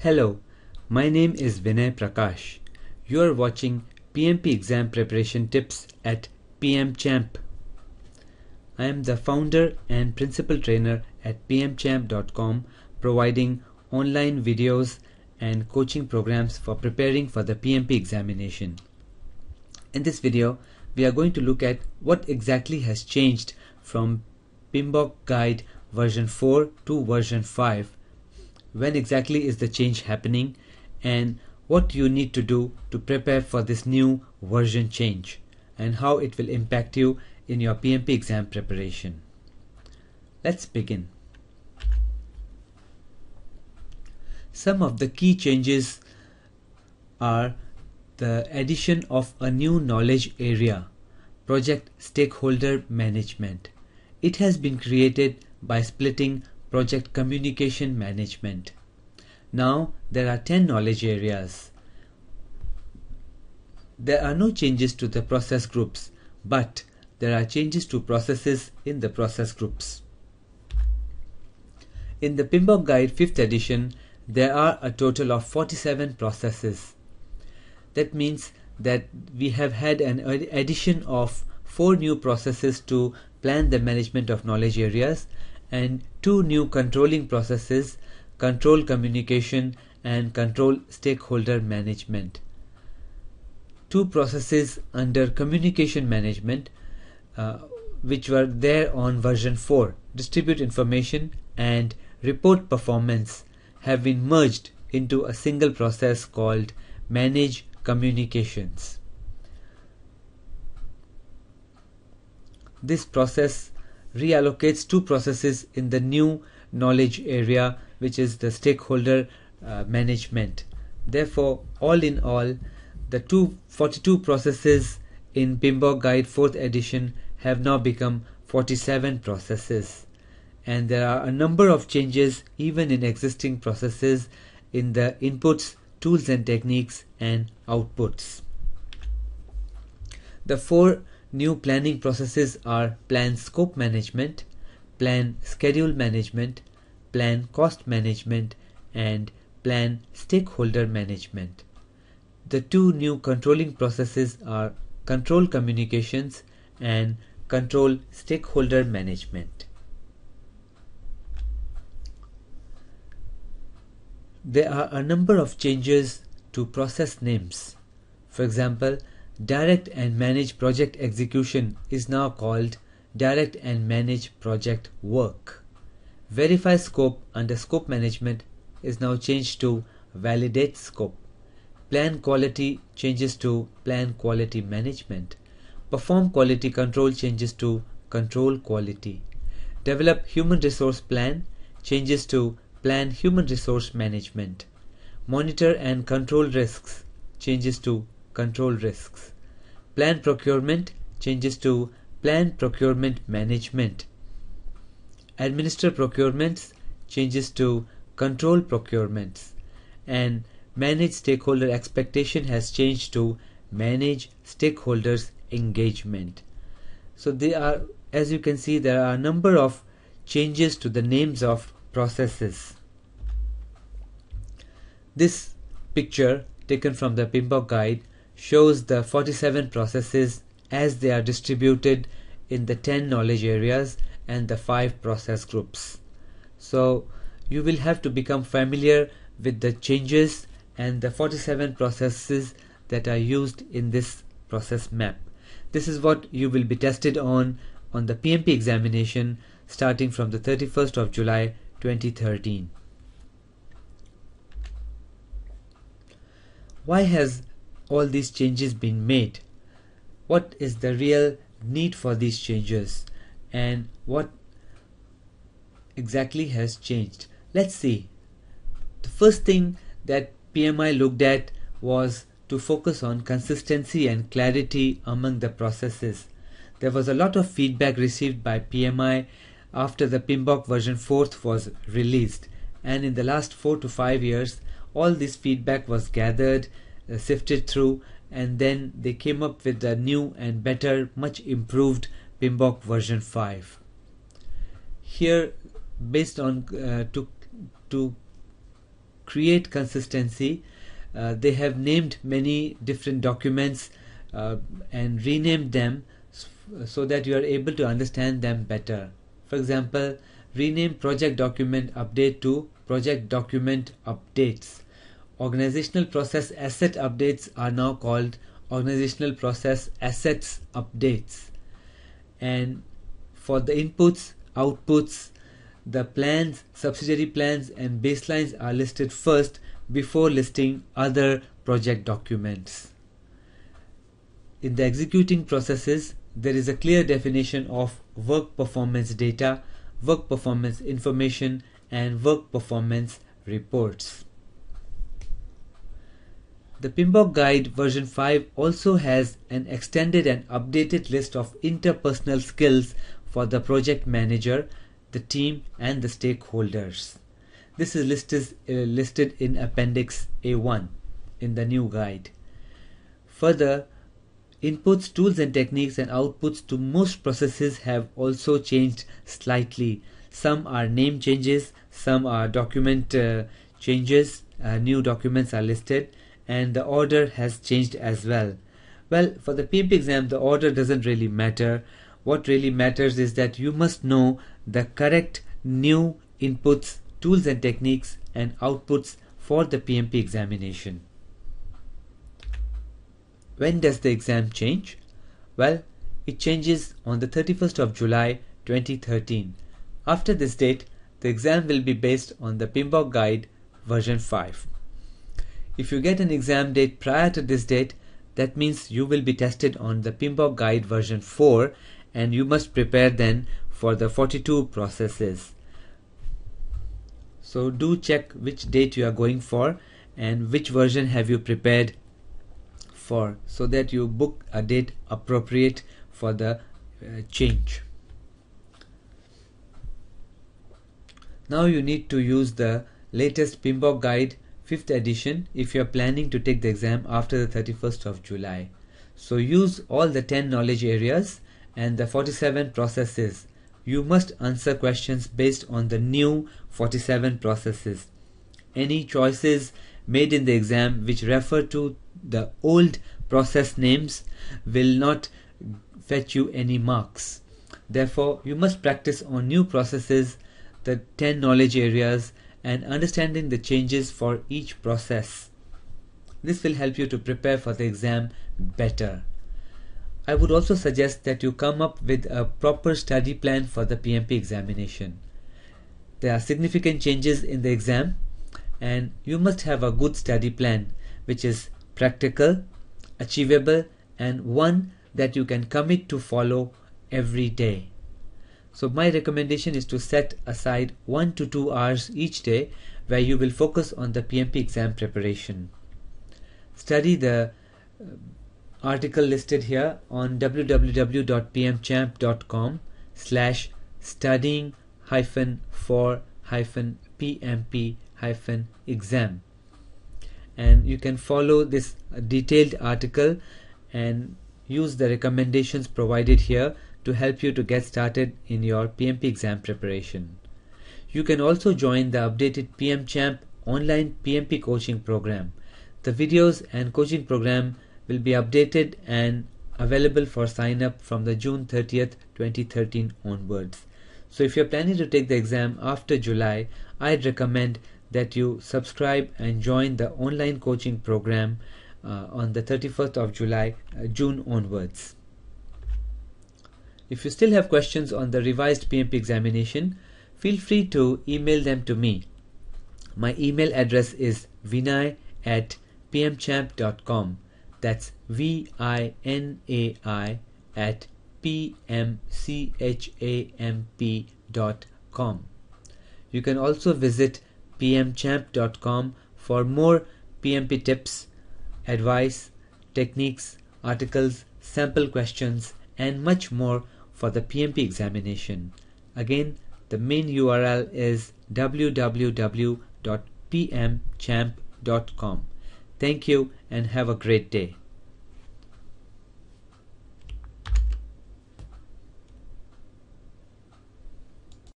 Hello, my name is Vinai Prakash. You are watching PMP Exam Preparation Tips at PMChamp. I am the founder and principal trainer at pmchamp.com, providing online videos and coaching programs for preparing for the PMP examination. In this video, we are going to look at what exactly has changed from PMBOK Guide version 4 to version 5. When exactly is the change happening and what you need to do to prepare for this new version change and how it will impact you in your PMP exam preparation. Let's begin. Some of the key changes are the addition of a new knowledge area, Project Stakeholder Management. It has been created by splitting Project Communication Management. Now there are 10 knowledge areas. There are no changes to the process groups, but there are changes to processes in the process groups. In the PMBOK Guide 5th edition, there are a total of 47 processes. That means that we have had an addition of 4 new processes to plan the management of knowledge areas and 2 new controlling processes, control communication and control stakeholder management. 2 processes under communication management which were there on version 4, distribute information and report performance, have been merged into a single process called manage communications. This process reallocates 2 processes in the new knowledge area, which is the stakeholder management. Therefore, all in all, the 42 processes in PMBOK Guide 4th edition have now become 47 processes. And there are a number of changes even in existing processes in the inputs, tools and techniques and outputs. The 4 new planning processes are Plan Scope Management, Plan Schedule Management, Plan Cost Management and Plan Stakeholder Management. The 2 new controlling processes are Control Communications and Control Stakeholder Management. There are a number of changes to process names. For example, Direct and Manage Project Execution is now called Direct and Manage Project Work. Verify Scope under Scope Management is now changed to Validate Scope. Plan Quality changes to Plan Quality Management. Perform Quality Control changes to Control Quality. Develop Human Resource Plan changes to Plan Human Resource Management. Monitor and Control Risks changes to Control Risks. Plan Procurement changes to Plan Procurement Management. Administer Procurements changes to Control Procurements. And Manage Stakeholder Expectation has changed to Manage Stakeholders Engagement. So as you can see, there are a number of changes to the names of processes. This picture taken from the PMBOK Guide shows the 47 processes as they are distributed in the 10 knowledge areas and the 5 process groups. So you will have to become familiar with the changes and the 47 processes that are used in this process map. This is what you will be tested on the PMP examination starting from the 31st of July 2013. Why has all these changes been made? What is the real need for these changes and what exactly has changed? Let's see. The first thing that PMI looked at was to focus on consistency and clarity among the processes. There was a lot of feedback received by PMI after the PMBOK version 4th was released, and in the last 4 to 5 years all this feedback was gathered, sifted through, and then they came up with a new and better, much improved PMBOK version 5. Here, based on to create consistency, they have named many different documents and renamed them so that you are able to understand them better. For example, rename project document update to project document updates. Organizational process asset updates are now called organizational process assets updates. And for the inputs, outputs, the plans, subsidiary plans and baselines are listed first before listing other project documents. In the executing processes, there is a clear definition of work performance data, work performance information and work performance reports. The PMBOK Guide version 5 also has an extended and updated list of interpersonal skills for the project manager, the team and the stakeholders. This is listed in Appendix A1 in the new guide. Further, inputs, tools and techniques and outputs to most processes have also changed slightly. Some are name changes, some are document changes, new documents are listed, and the order has changed as well. Well, for the PMP exam, the order doesn't really matter. What really matters is that you must know the correct new inputs, tools and techniques and outputs for the PMP examination. When does the exam change? Well, it changes on the 31st of July 2013. After this date, the exam will be based on the PMBOK Guide version 5. If you get an exam date prior to this date, that means you will be tested on the PMBOK Guide version 4 and you must prepare then for the 42 processes. So do check which date you are going for and which version have you prepared for, so that you book a date appropriate for the change. Now you need to use the latest PMBOK Guide 5th edition if you are planning to take the exam after the 31st of July. So use all the 10 knowledge areas and the 47 processes. You must answer questions based on the new 47 processes. Any choices made in the exam which refer to the old process names will not fetch you any marks. Therefore, you must practice on new processes, the 10 knowledge areas and understanding the changes for each process. This will help you to prepare for the exam better. I would also suggest that you come up with a proper study plan for the PMP examination. There are significant changes in the exam and you must have a good study plan which is practical, achievable and one that you can commit to follow every day. So my recommendation is to set aside 1 to 2 hours each day where you will focus on the PMP exam preparation. Study the article listed here on www.pmchamp.com/studying-for-PMP-exam, and you can follow this detailed article and use the recommendations provided here to help you to get started in your PMP exam preparation. You can also join the updated PMChamp online PMP coaching program. The videos and coaching program will be updated and available for sign up from the June 30th, 2013 onwards. So if you're planning to take the exam after July, I'd recommend that you subscribe and join the online coaching program on the 31st of July, June onwards. If you still have questions on the revised PMP examination, feel free to email them to me. My email address is vinai@pmchamp.com. That's vinai@pmchamp.com. You can also visit pmchamp.com for more PMP tips, advice, techniques, articles, sample questions and much more for the PMP examination. Again, the main URL is www.pmchamp.com. Thank you and have a great day.